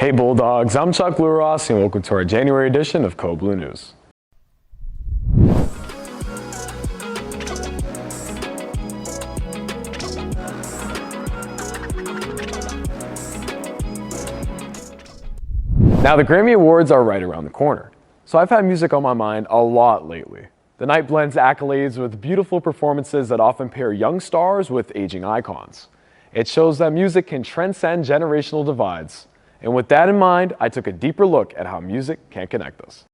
Hey Bulldogs, I'm Chuck Luros and welcome to our January edition of Code Blue News. Now the Grammy Awards are right around the corner, so I've had music on my mind a lot lately. The night blends accolades with beautiful performances that often pair young stars with aging icons. It shows that music can transcend generational divides. And with that in mind, I took a deeper look at how music can connect us.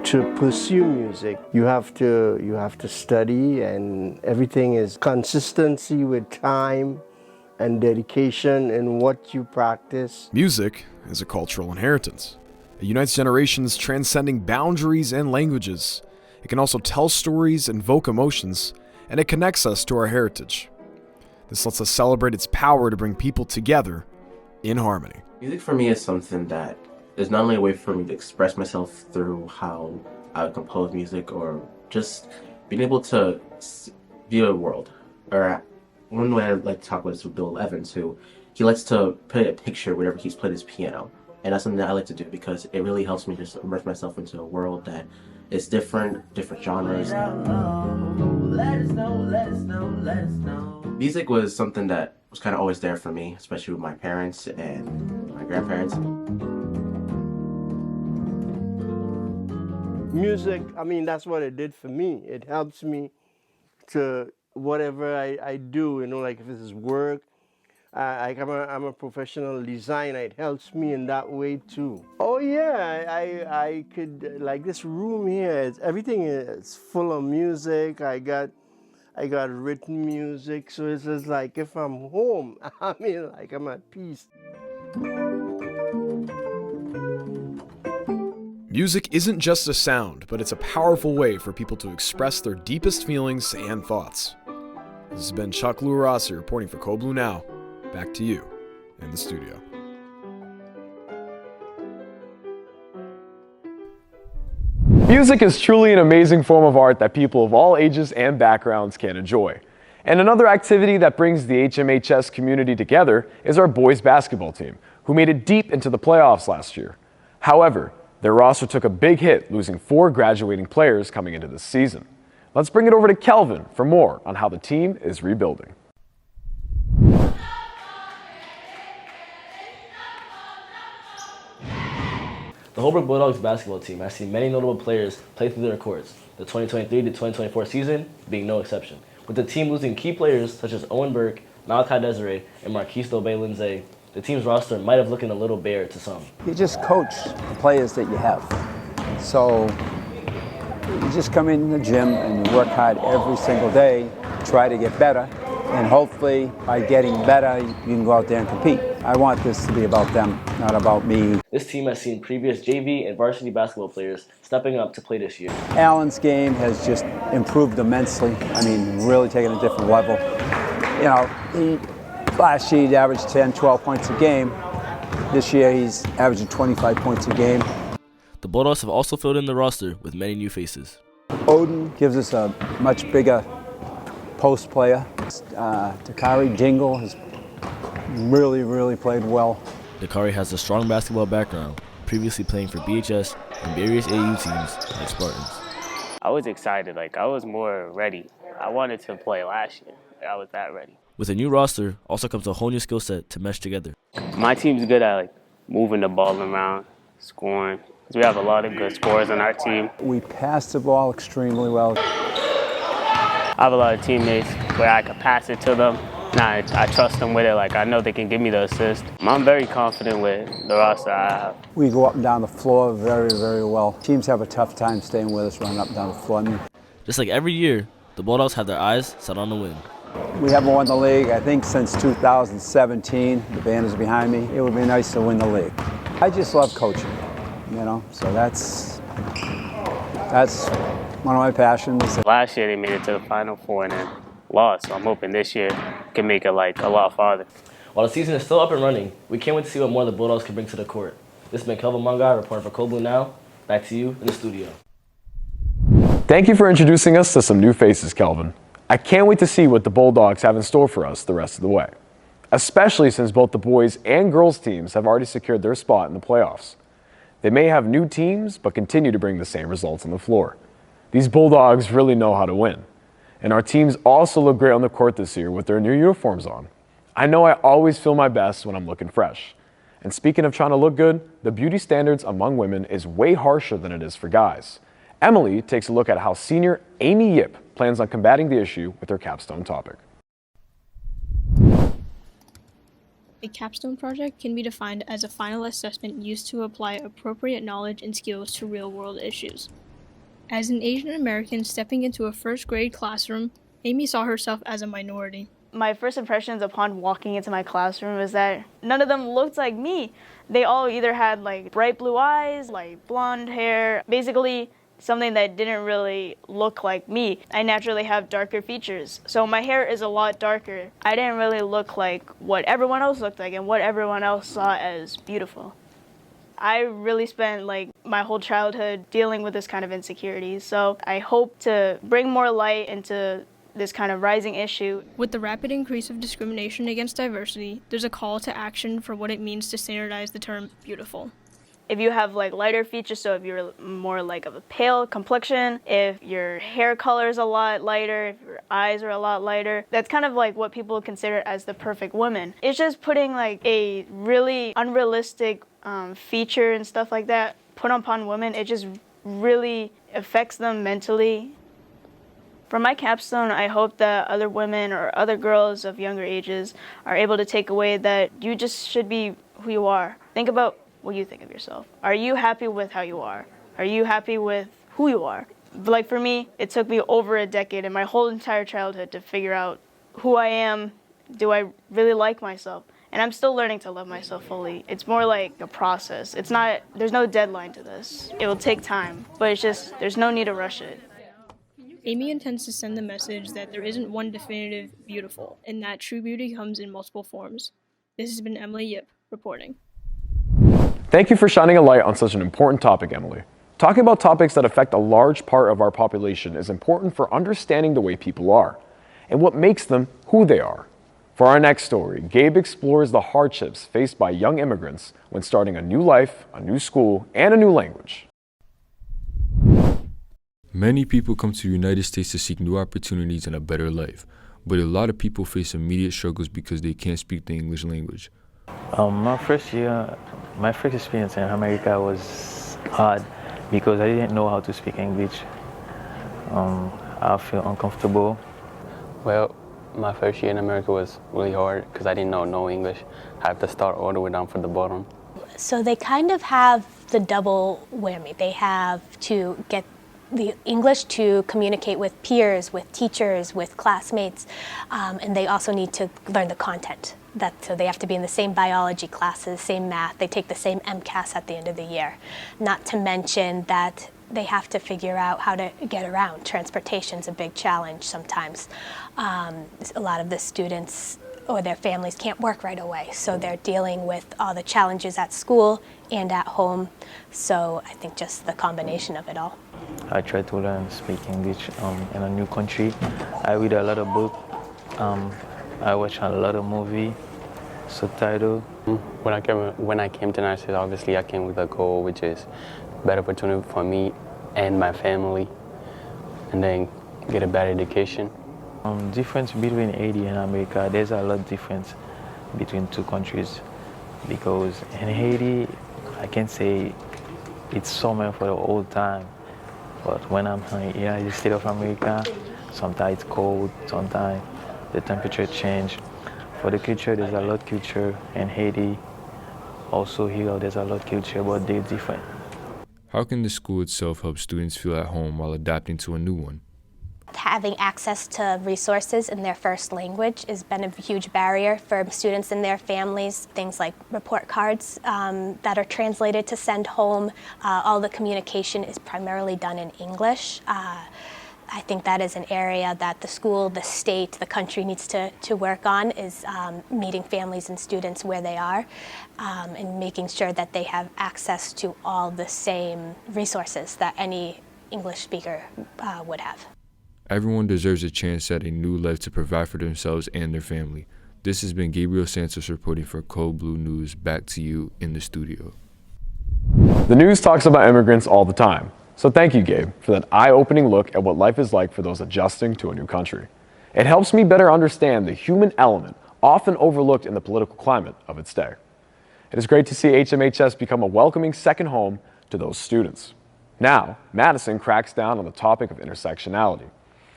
To pursue music, you have to study, and everything is consistency with time and dedication in what you practice. Music is a cultural inheritance. It unites generations transcending boundaries and languages. It can also tell stories, invoke emotions, and it connects us to our heritage. This lets us celebrate its power to bring people together in harmony. Music for me is something that is not only a way for me to express myself through how I compose music, or just being able to view a world. Or one way I like to talk about is with Bill Evans, who he likes to put a picture whenever he's playing his piano. And that's something that I like to do because it really helps me just immerse myself into a world that is different genres. Music was something that was kind of always there for me, especially with my parents and my grandparents. Music, that's what it did for me. It helps me to whatever I do, like if this is work. I'm a professional designer. It helps me in that way too. Oh yeah, I could, like this room here, everything is full of music. I got written music, so it's just like if I'm home, like I'm at peace. Music isn't just a sound, but it's a powerful way for people to express their deepest feelings and thoughts. This has been Chuck Luros reporting for Code Blue Now. Back to you in the studio. Music is truly an amazing form of art that people of all ages and backgrounds can enjoy. And another activity that brings the HMHS community together is our boys basketball team, who made it deep into the playoffs last year. However, their roster took a big hit, losing 4 graduating players coming into this season. Let's bring it over to Kelvin for more on how the team is rebuilding. The Holbrook Bulldogs basketball team has seen many notable players play through their courts, the 2023 to 2024 season being no exception. With the team losing key players such as Owen Burke, Malachi Desiree, and Marquise Dobe-Lindsay, the team's roster might have looking a little bare to some. You just coach the players that you have. So you just come in the gym and you work hard every single day, try to get better, and hopefully by getting better, you can go out there and compete. I want this to be about them, not about me. This team has seen previous JV and varsity basketball players stepping up to play this year. Allen's game has just improved immensely. Really taken a different level. Last year he averaged 10, 12 points a game. This year he's averaging 25 points a game. The Bulldogs have also filled in the roster with many new faces. Odin gives us a much bigger post player. Dakari Jingle has really played well. Dakari has a strong basketball background, previously playing for BHS and various AU teams like Spartans. I was excited, I was more ready. I wanted to play last year. I was that ready. With a new roster, also comes a whole new skill set to mesh together. My team's good at moving the ball around, scoring. We have a lot of good scorers on our team. We pass the ball extremely well. I have a lot of teammates where I can pass it to them, and I trust them with it. I know they can give me the assist. I'm very confident with the roster I have. We go up and down the floor very well. Teams have a tough time staying with us running up and down the floor. Just like every year, the Bulldogs have their eyes set on the win. We haven't won the league, I think, since 2017. The band is behind me. It would be nice to win the league. I just love coaching, so that's one of my passions. Last year they made it to the Final Four and then lost, so I'm hoping this year can make it a lot farther. While the season is still up and running, we can't wait to see what more the Bulldogs can bring to the court. This has been Kelvin Mungai reporting for Cold Blue Now. Back to you in the studio. Thank you for introducing us to some new faces, Kelvin. I can't wait to see what the Bulldogs have in store for us the rest of the way, especially since both the boys and girls teams have already secured their spot in the playoffs. They may have new teams, but continue to bring the same results on the floor. These Bulldogs really know how to win. And our teams also look great on the court this year with their new uniforms on. I know I always feel my best when I'm looking fresh. And speaking of trying to look good, the beauty standards among women is way harsher than it is for guys. Emily takes a look at how senior Amy Yip plans on combating the issue with her capstone topic. A capstone project can be defined as a final assessment used to apply appropriate knowledge and skills to real-world issues. As an Asian American stepping into a first-grade classroom, Amy saw herself as a minority. My first impressions upon walking into my classroom was that none of them looked like me. They all either had like bright blue eyes, like blonde hair, basically something that didn't really look like me. I naturally have darker features, so my hair is a lot darker. I didn't really look like what everyone else looked like and what everyone else saw as beautiful. I really spent like my whole childhood dealing with this kind of insecurity, so I hope to bring more light into this kind of rising issue. With the rapid increase of discrimination against diversity, there's a call to action for what it means to standardize the term beautiful. If you have like lighter features, so if you're more like of a pale complexion, if your hair color is a lot lighter, if your eyes are a lot lighter, that's kind of like what people consider as the perfect woman. It's just putting like a really unrealistic feature and stuff like that put upon women. It just really affects them mentally. For my capstone, I hope that other women or other girls of younger ages are able to take away that you just should be who you are. Think about what you think of yourself. Are you happy with how you are? Are you happy with who you are? Like for me, it took me over a decade and my whole entire childhood to figure out who I am. Do I really like myself? And I'm still learning to love myself fully. It's more like a process. There's no deadline to this. It will take time, but it's just, there's no need to rush it. Amy intends to send the message that there isn't one definitive beautiful, and that true beauty comes in multiple forms. This has been Emily Yip reporting. Thank you for shining a light on such an important topic, Emily. Talking about topics that affect a large part of our population is important for understanding the way people are and what makes them who they are. For our next story, Gabe explores the hardships faced by young immigrants when starting a new life, a new school, and a new language. Many people come to the United States to seek new opportunities and a better life, but a lot of people face immediate struggles because they can't speak the English language. My first experience in America was hard because I didn't know how to speak English. I feel uncomfortable. Well, my first year in America was really hard because I didn't know no English. I have to start all the way down from the bottom. So they kind of have the double whammy. They have to get the English to communicate with peers, with teachers, with classmates, and they also need to learn the content. So they have to be in the same biology classes, same math. They take the same MCAS at the end of the year. Not to mention that they have to figure out how to get around. Transportation's a big challenge sometimes. A lot of the students or their families can't work right away, so they're dealing with all the challenges at school and at home. So I think just the combination of it all. I try to learn speak English in a new country. I read a lot of books. I watch a lot of movies, subtitle. When I came to the United States, obviously I came with a goal, which is better opportunity for me and my family, and then get a better education. Difference between Haiti and America, there's a lot of difference between two countries, because in Haiti, I can say it's summer for the whole time, but when I'm here in the state of America, sometimes it's cold, sometimes the temperature change. For the culture, there's a lot of culture in Haiti. Also here, there's a lot of culture, but they're different. How can the school itself help students feel at home while adapting to a new one? Having access to resources in their first language has been a huge barrier for students and their families. Things like report cards that are translated to send home. All the communication is primarily done in English. I think that is an area that the school, the state, the country needs to work on, is meeting families and students where they are, and making sure that they have access to all the same resources that any English speaker would have. Everyone deserves a chance at a new life to provide for themselves and their family. This has been Gabriel Santos reporting for Code Blue News. Back to you in the studio. The news talks about immigrants all the time. So thank you, Gabe, for that eye-opening look at what life is like for those adjusting to a new country. It helps me better understand the human element often overlooked in the political climate of its day. It is great to see HMHS become a welcoming second home to those students. Now, Madison cracks down on the topic of intersectionality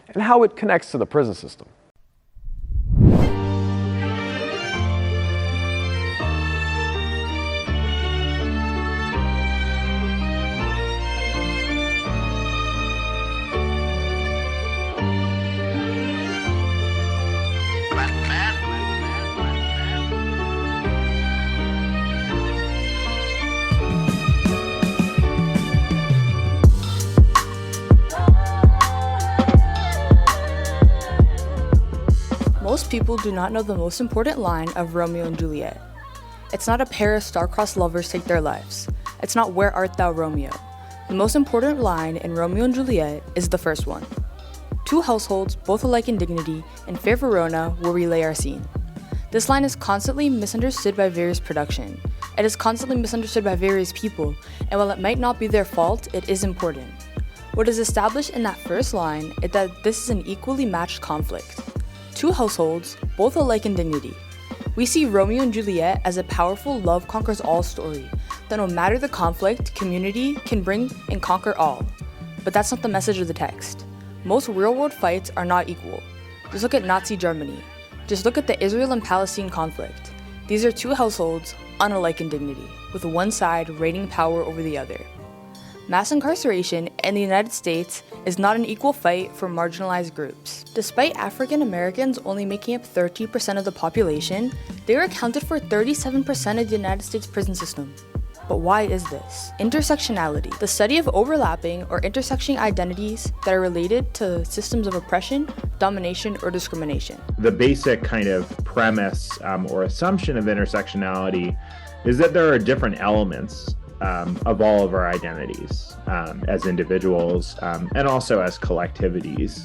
and how it connects to the prison system. Most people do not know the most important line of Romeo and Juliet. It's not a pair of star-crossed lovers take their lives. It's not where art thou, Romeo. The most important line in Romeo and Juliet is the first one. Two households, both alike in dignity, in fair Verona, where we lay our scene. This line is constantly misunderstood by various production. It is constantly misunderstood by various people, and while it might not be their fault, it is important. What is established in that first line is that this is an equally matched conflict. Two households, both alike in dignity. We see Romeo and Juliet as a powerful love conquers all story, that no matter the conflict, community can bring and conquer all. But that's not the message of the text. Most real-world fights are not equal. Just look at Nazi Germany. Just look at the Israel and Palestine conflict. These are two households, unalike in dignity, with one side reigning power over the other. Mass incarceration in the United States is not an equal fight for marginalized groups. Despite African Americans only making up 30% of the population, they are accounted for 37% of the United States prison system. But why is this? Intersectionality, the study of overlapping or intersecting identities that are related to systems of oppression, domination, or discrimination. The basic kind of premise or assumption of intersectionality is that there are different elements of all of our identities as individuals and also as collectivities.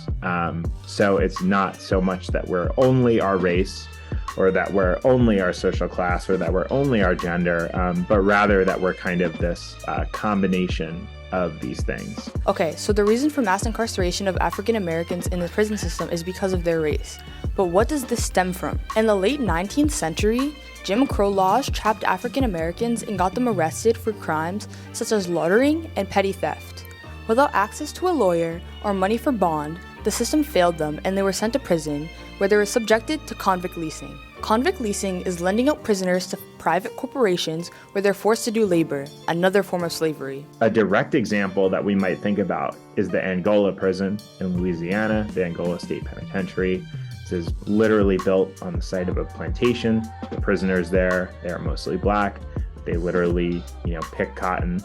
So it's not so much that we're only our race or that we're only our social class or that we're only our gender, but rather that we're kind of this combination of these things. Okay, so the reason for mass incarceration of African Americans in the prison system is because of their race. But what does this stem from? In the late 19th century, Jim Crow laws trapped African Americans and got them arrested for crimes such as loitering and petty theft. Without access to a lawyer or money for bond, the system failed them and they were sent to prison, where they were subjected to convict leasing. Convict leasing is lending out prisoners to private corporations where they're forced to do labor, another form of slavery. A direct example that we might think about is the Angola prison in Louisiana, the Angola State Penitentiary. This is literally built on the site of a plantation. The prisoners there, they are mostly black. They literally, pick cotton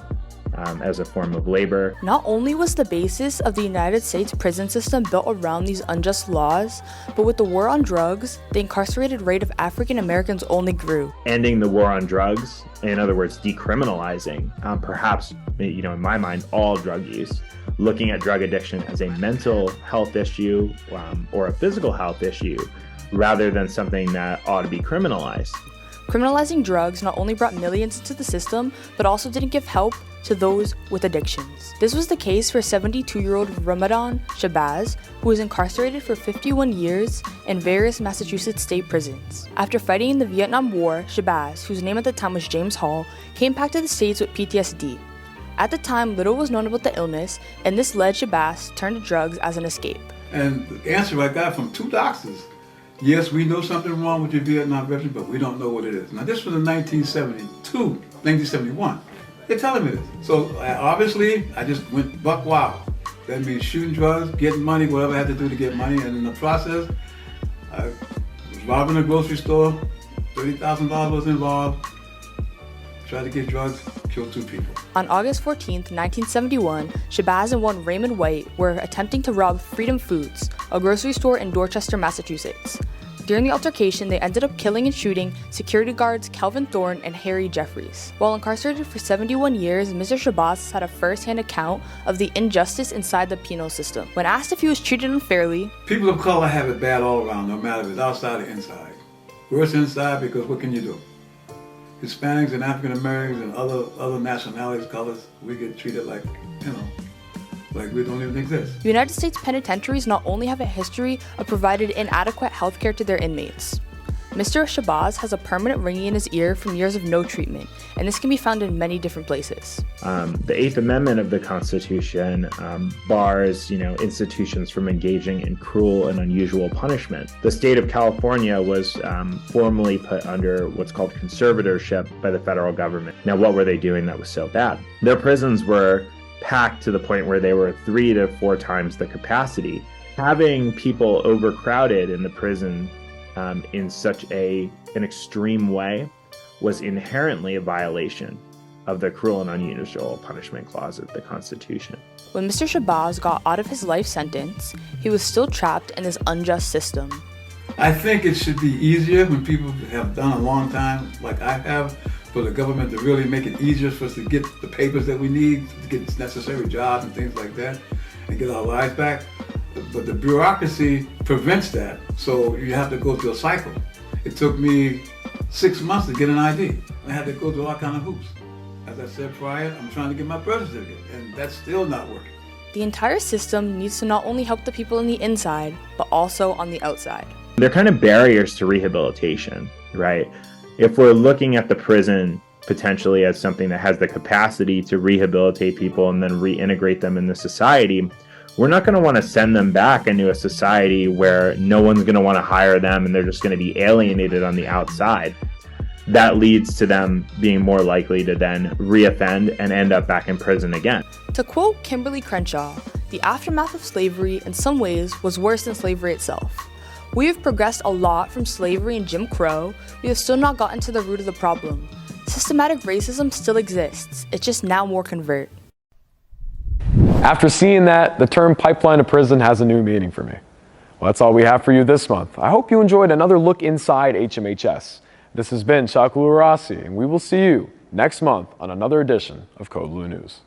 as a form of labor. Not only was the basis of the United States prison system built around these unjust laws, but with the war on drugs, the incarcerated rate of African Americans only grew. Ending the war on drugs, in other words, decriminalizing, perhaps, in my mind, all drug use, looking at drug addiction as a mental health issue or a physical health issue, rather than something that ought to be criminalized. Criminalizing drugs not only brought millions into the system, but also didn't give help to those with addictions. This was the case for 72-year-old Ramadan Shabazz, who was incarcerated for 51 years in various Massachusetts state prisons. After fighting in the Vietnam War, Shabazz, whose name at the time was James Hall, came back to the States with PTSD. At the time, little was known about the illness, and this led Shabazz to turn to drugs as an escape. And the answer I got from two doctors, yes, we know something wrong with your Vietnam veteran, but we don't know what it is. Now, this was in 1971. They're telling me this. So, obviously, I just went buck wild. That means shooting drugs, getting money, whatever I had to do to get money. And in the process, I was robbing a grocery store. $30,000 was involved. Tried to get drugs, killed 2 people. On August 14, 1971, Shabazz and one Raymond White were attempting to rob Freedom Foods, a grocery store in Dorchester, Massachusetts. During the altercation, they ended up killing and shooting security guards Kelvin Thorne and Harry Jeffries. While incarcerated for 71 years, Mr. Shabazz had a first-hand account of the injustice inside the penal system. When asked if he was treated unfairly, people of color have it bad all around, no matter if it's outside or inside. Worse inside because what can you do? Hispanics and African Americans and other nationalities, colors, we get treated like, like we don't even exist. United States penitentiaries not only have a history of providing inadequate health care to their inmates. Mr. Shabazz has a permanent ringing in his ear from years of no treatment, and this can be found in many different places. The Eighth Amendment of the Constitution bars, institutions from engaging in cruel and unusual punishment. The state of California was formally put under what's called conservatorship by the federal government. Now, what were they doing that was so bad? Their prisons were packed to the point where they were 3 to 4 times the capacity. Having people overcrowded in the prison in such an extreme way was inherently a violation of the cruel and unusual punishment clause of the Constitution. When Mr. Shabazz got out of his life sentence, he was still trapped in this unjust system. I think it should be easier when people have done a long time, like I have, for the government to really make it easier for us to get the papers that we need, to get necessary jobs and things like that, and get our lives back. But the bureaucracy prevents that, so you have to go through a cycle. It took me 6 months to get an ID. I had to go through all kind of hoops. As I said prior, I'm trying to get my birth certificate, and that's still not working. The entire system needs to not only help the people on the inside, but also on the outside. They're kind of barriers to rehabilitation, right? If we're looking at the prison potentially as something that has the capacity to rehabilitate people and then reintegrate them into society, we're not going to want to send them back into a society where no one's going to want to hire them and they're just going to be alienated on the outside. That leads to them being more likely to then reoffend and end up back in prison again. To quote Kimberly Crenshaw, the aftermath of slavery in some ways was worse than slavery itself. We have progressed a lot from slavery and Jim Crow. We have still not gotten to the root of the problem. Systematic racism still exists. It's just now more covert. After seeing that, the term pipeline to prison has a new meaning for me. Well, that's all we have for you this month. I hope you enjoyed another look inside HMHS. This has been Chuck Rossi, and we will see you next month on another edition of Code Blue News.